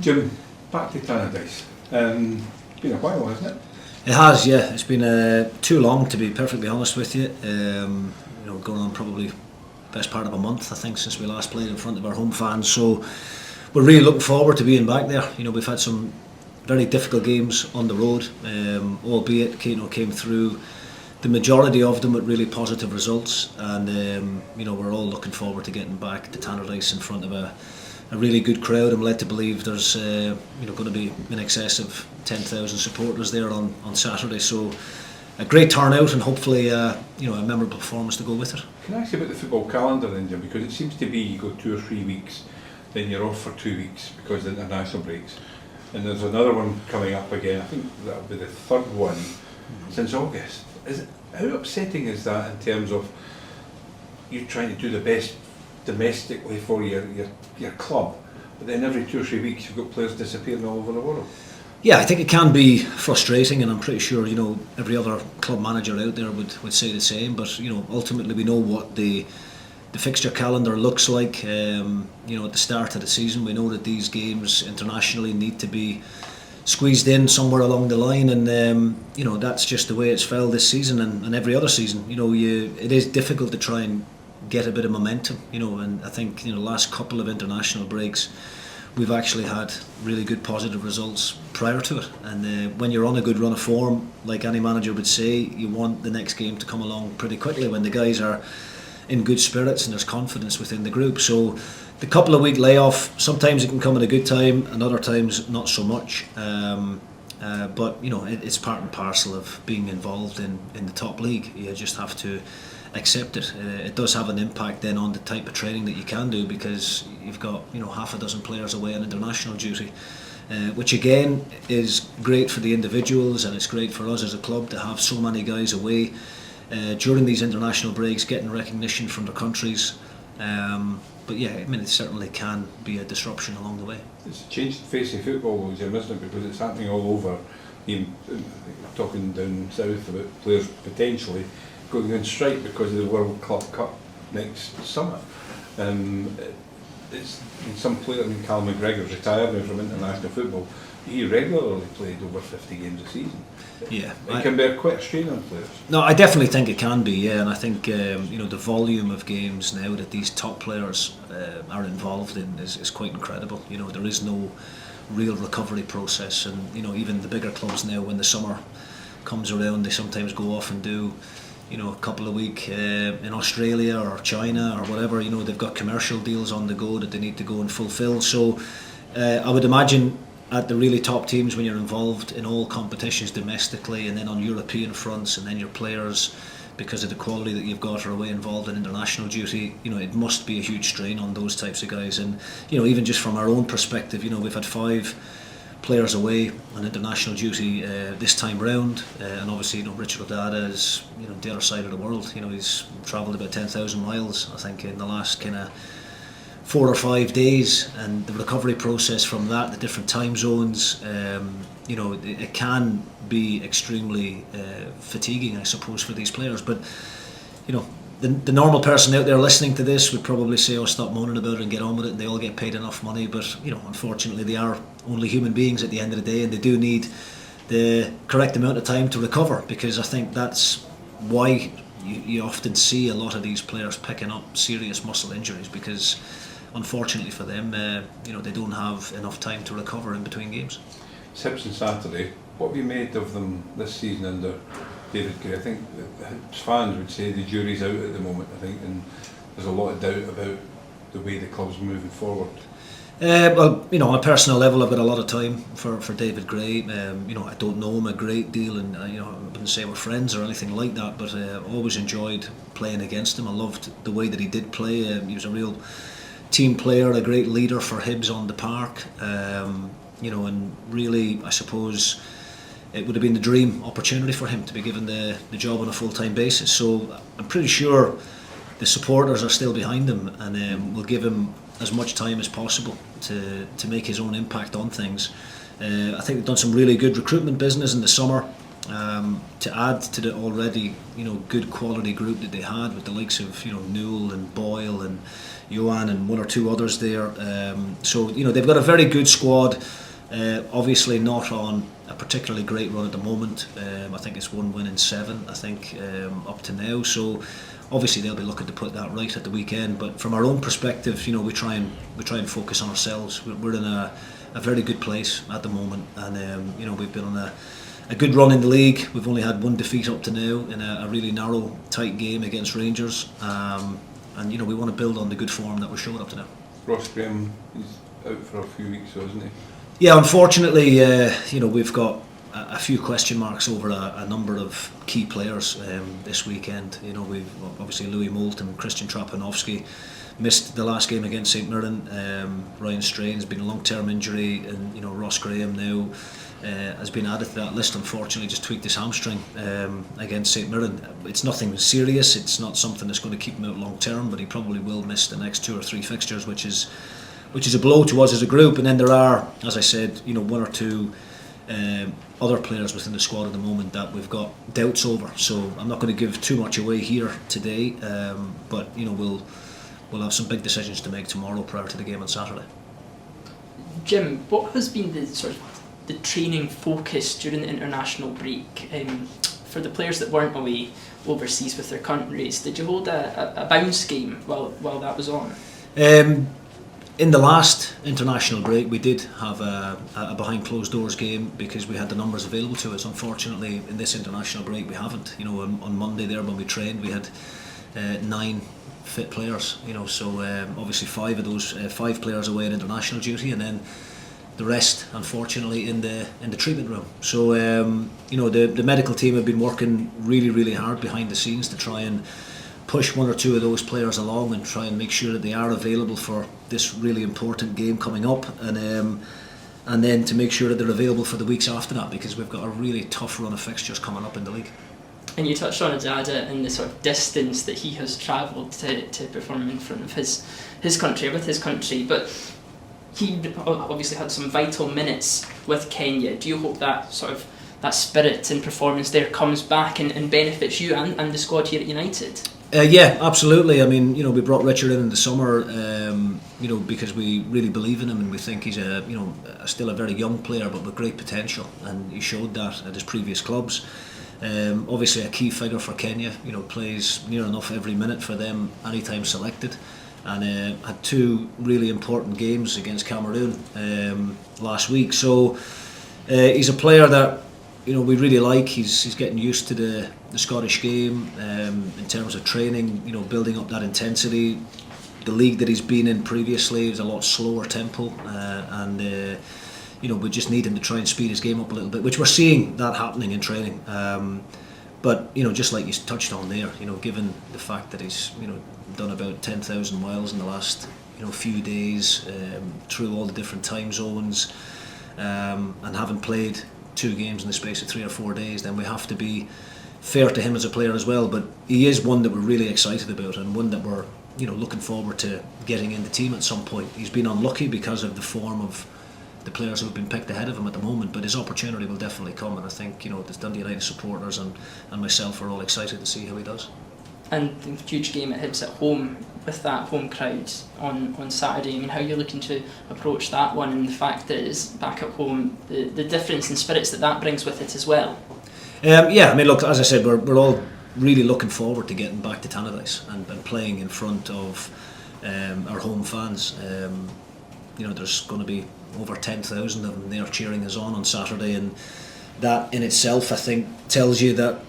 Jim, back to Tannadice. Been a while, hasn't it? It has, yeah. It's been too long, to be perfectly honest with you. Going on probably best part of a month, I think, since we last played in front of our home fans. So we're really looking forward to being back there. We've had some very difficult games on the road, albeit came through the majority of them with really positive results, and we're all looking forward to getting back to Tannadice in front of a really good crowd. I'm led to believe there's going to be in excess of 10,000 supporters there on Saturday, so a great turnout and hopefully a memorable performance to go with it. Can I ask you about the football calendar then, Jim? Because it seems to be you go 2 or 3 weeks, then you're off for 2 weeks because of the international breaks, and there's another one coming up again. I think that'll be the third one since August. How upsetting is that in terms of you trying to do the best domestically for your club, but then every 2 or 3 weeks you've got players disappearing all over the world? Yeah, I think it can be frustrating, and I'm pretty sure every other club manager out there would say the same. But ultimately we know what the fixture calendar looks like. At the start of the season, we know that these games internationally need to be squeezed in somewhere along the line, and that's just the way it's fell this season and every other season. It is difficult to try and get a bit of momentum, and I think the last couple of international breaks we've actually had really good positive results prior to it, and when you're on a good run of form, like any manager would say, you want the next game to come along pretty quickly when the guys are in good spirits and there's confidence within the group. So the couple of week layoff, sometimes it can come at a good time and other times not so much, but it's part and parcel of being involved in the top league. You just have to accept it. It does have an impact then on the type of training that you can do, because you've got half a dozen players away on international duty, which again is great for the individuals, and it's great for us as a club to have so many guys away during these international breaks, getting recognition from their countries. But yeah, it certainly can be a disruption along the way. It's changed the face of football, Jim, isn't it? Because it's happening all over. Talking down south about players potentially going on strike because of the World Club Cup next summer. It's some player. Callum McGregor's retired now from international football. He regularly played over 50 games a season. Yeah, it can be quite a strain on players. No, I definitely think it can be. Yeah, and I think the volume of games now that these top players are involved in is quite incredible. There is no real recovery process, and even the bigger clubs now, when the summer comes around, they sometimes go off and do a couple of weeks in Australia or China or whatever. They've got commercial deals on the go that they need to go and fulfill. So I would imagine at the really top teams, when you're involved in all competitions domestically and then on European fronts, and then your players, because of the quality that you've got, are away involved in international duty, it must be a huge strain on those types of guys. And even just from our own perspective, we've had 5 players away on international duty this time round, and obviously Richard O'Dada is the other side of the world. He's travelled about 10,000 miles, I think, in the last kind of 4 or 5 days, and the recovery process from that, the different time zones, it can be extremely fatiguing, I suppose, for these players. But the normal person out there listening to this would probably say, stop moaning about it and get on with it, and they all get paid enough money. But unfortunately they are only human beings at the end of the day, and they do need the correct amount of time to recover, because I think that's why you often see a lot of these players picking up serious muscle injuries, because unfortunately for them, they don't have enough time to recover in between games. Hibs on Saturday. What have you made of them this season under David Gray? I think the Hibs fans would say the jury's out at the moment, I think, and there's a lot of doubt about the way the club's moving forward. Well, on a personal level, I've got a lot of time for David Gray. I don't know him a great deal, and I wouldn't say we're friends or anything like that, but I always enjoyed playing against him. I loved the way that he did play. He was a real team player, a great leader for Hibs on the park, and really, I suppose it would have been the dream opportunity for him to be given the job on a full-time basis. So I'm pretty sure the supporters are still behind him, and will give him as much time as possible to make his own impact on things. I think they've done some really good recruitment business in the summer. to add to the already good quality group that they had with the likes of Newell and Boyle and Johan and one or two others there. So they've got a very good squad. Obviously not on a particularly great run at the moment. I think it's 1 win in 7, I think, up to now. So obviously they'll be looking to put that right at the weekend. But from our own perspective, we try and focus on ourselves. We're in a very good place at the moment, and we've been on a good run in the league. We've only had 1 defeat up to now in a really narrow, tight game against Rangers. And we want to build on the good form that we're showing up to now. Ross Graham is out for a few weeks, so isn't he? Yeah, unfortunately, we've got a few question marks over a number of key players this weekend. We've obviously Louis Moult and Christian Trapanovsky missed the last game against St Mirren. Ryan Strain's been a long-term injury, and Ross Graham now has been added to that list. Unfortunately, just tweaked his hamstring against St Mirren. It's nothing serious. It's not something that's going to keep him out long-term, but he probably will miss the next 2 or 3 fixtures, which is a blow to us as a group. And then there are, as I said, 1 or 2 other players within the squad at the moment that we've got doubts over. So I'm not going to give too much away here today, but we'll have some big decisions to make tomorrow prior to the game on Saturday. Jim, what has been the training focus during the international break for the players that weren't away overseas with their countries? Did you hold a bounce game while that was on? In the last international break, we did have a behind closed doors game because we had the numbers available to us. Unfortunately, in this international break, we haven't. On Monday there when we trained, we had 9 fit players. So obviously 5 of those 5 players away in international duty, and then the rest, unfortunately, in the treatment room. So the medical team have been working really, really hard behind the scenes to try and push 1 or 2 of those players along and try and make sure that they are available for this really important game coming up, and then to make sure that they're available for the weeks after that, because we've got a really tough run of fixtures coming up in the league. And you touched on Adada and the sort of distance that he has travelled to perform in front of his country, with his country, but he obviously had some vital minutes with Kenya. Do you hope that that spirit and performance there comes back and benefits you and the squad here at United? Yeah, absolutely. I mean, we brought Richard in the summer, because we really believe in him, and we think he's still a very young player, but with great potential, and he showed that at his previous clubs. Obviously, a key figure for Kenya. Plays near enough every minute for them, anytime selected, and had 2 really important games against Cameroon last week. So he's a player that we really like. He's getting used to the Scottish game in terms of training, building up that intensity. The league that he's been in previously is a lot slower tempo, and we just need him to try and speed his game up a little bit, which we're seeing that happening in training. But just like you touched on there, given the fact that he's done about 10,000 miles in the last few days through all the different time zones, and haven't played 2 games in the space of 3 or 4 days, then we have to be fair to him as a player as well. But he is one that we're really excited about, and one that we're looking forward to getting in the team at some point. He's been unlucky because of the form of the players who have been picked ahead of him at the moment, but his opportunity will definitely come, and I think the Dundee United supporters and myself are all excited to see how he does. And the huge game at Hibs at home, with that home crowd on Saturday. I mean, how are you looking to approach that one, and the fact that it's back at home, the difference in spirits that brings with it as well? Yeah, I mean, look, as I said, we're all really looking forward to getting back to Tannadice and playing in front of our home fans. There's going to be over 10,000 of them there cheering us on Saturday, and that in itself, I think, tells you that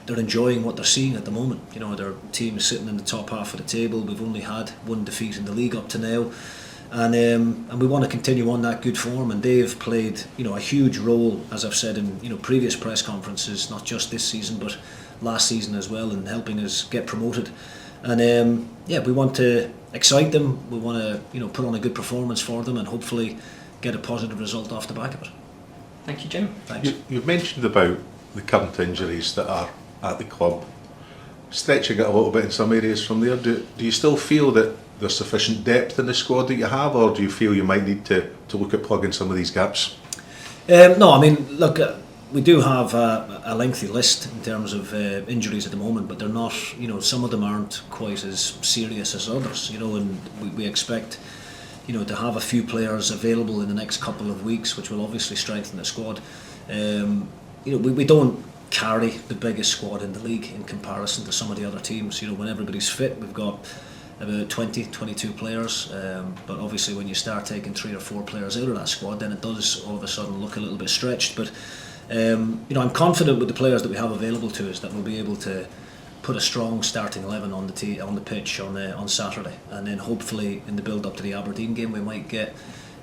they're enjoying what they're seeing at the moment. Their team is sitting in the top half of the table. We've only had 1 defeat in the league up to now, and we want to continue on that good form. And they've played a huge role, as I've said in previous press conferences, not just this season but last season as well, in helping us get promoted. And we want to excite them. We want to put on a good performance for them, and hopefully get a positive result off the back of it. Thank you, Jim. Thanks. You've mentioned about the current injuries that are at the club, stretching it a little bit in some areas from there. Do you still feel that there's sufficient depth in the squad that you have, or do you feel you might need to look at plugging some of these gaps? No, I mean, look, we do have a lengthy list in terms of injuries at the moment, but they're not, some of them aren't quite as serious as others, and we expect, to have a few players available in the next couple of weeks, which will obviously strengthen the squad. We don't carry the biggest squad in the league in comparison to some of the other teams. When everybody's fit, we've got about 22 players, but obviously when you start taking 3 or 4 players out of that squad, then it does all of a sudden look a little bit stretched. But I'm confident with the players that we have available to us that we'll be able to put a strong starting 11 on the pitch on Saturday, and then hopefully in the build up to the Aberdeen game we might get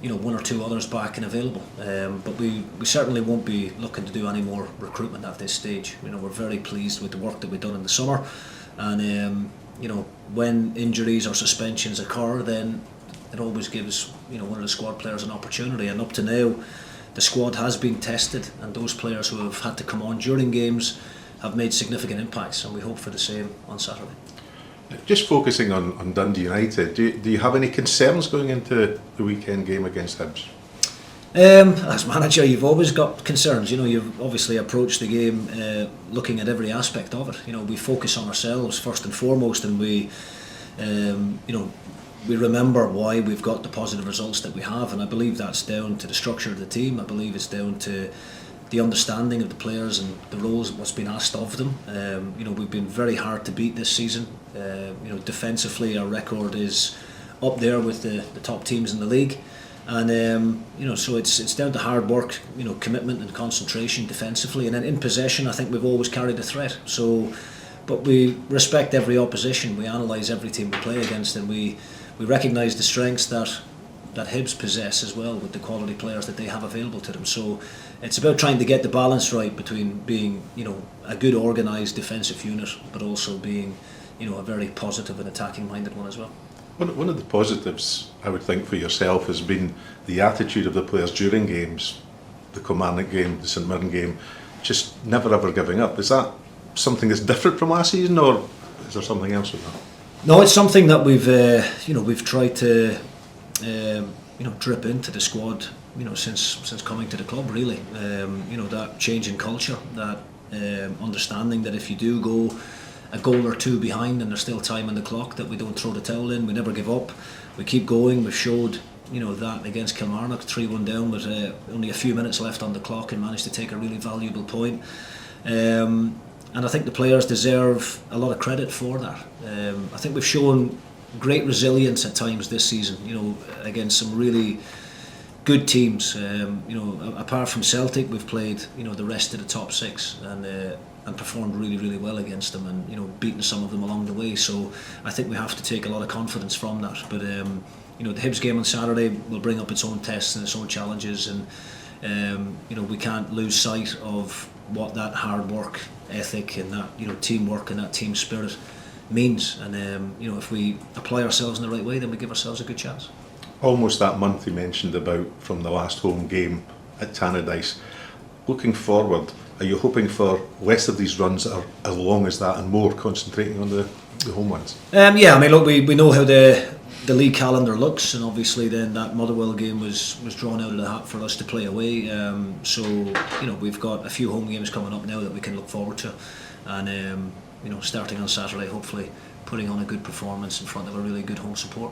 1 or 2 others back and available. But we certainly won't be looking to do any more recruitment at this stage. We're very pleased with the work that we've done in the summer, and when injuries or suspensions occur, then it always gives one of the squad players an opportunity. And up to now, the squad has been tested, and those players who have had to come on during games have made significant impacts, and we hope for the same on Saturday. Just focusing on Dundee United, do you have any concerns going into the weekend game against Hibs? As manager, you've always got concerns. You've obviously approached the game looking at every aspect of it. We focus on ourselves first and foremost, and we remember why we've got the positive results that we have, and I believe that's down to the structure of the team. I believe it's down to the understanding of the players and the roles, what's been asked of them. We've been very hard to beat this season. Defensively, our record is up there with the top teams in the league. And so it's down to hard work, commitment and concentration defensively, and then in possession I think we've always carried a threat. But we respect every opposition, we analyse every team we play against, and we recognise the strengths that Hibs possess as well, with the quality players that they have available to them. So it's about trying to get the balance right between being a good organised defensive unit, but also being a very positive and attacking minded one as well. One of the positives, I would think, for yourself has been the attitude of the players during games, the Kilmarnock game, the St Mirren game, just never ever giving up. Is that something that's different from last season, or is there something else with that? No, it's something that we've tried to drip into the squad, since coming to the club. Really, that change in culture, that understanding that if you do go a goal or 2 behind and there's still time on the clock, that we don't throw the towel in, we never give up, we keep going. We've showed that against Kilmarnock, 3-1 down with only a few minutes left on the clock, and managed to take a really valuable point. And I think the players deserve a lot of credit for that. I think we've shown great resilience at times this season, against some really good teams. Apart from Celtic, we've played the rest of the top 6 and performed really, really well against them, and beaten some of them along the way. So I think we have to take a lot of confidence from that. But the Hibs game on Saturday will bring up its own tests and its own challenges, and we can't lose sight of what that hard work ethic and that teamwork and that team spirit means. And if we apply ourselves in the right way, then we give ourselves a good chance. Almost that month you mentioned about from the last home game at Tannadice. Looking forward, are you hoping for less of these runs that are as long as that and more concentrating on the home ones? Look, we know how the league calendar looks, and obviously then that Motherwell game was drawn out of the hat for us to play away. So we've got a few home games coming up now that we can look forward to, and starting on Saturday, hopefully putting on a good performance in front of a really good home support.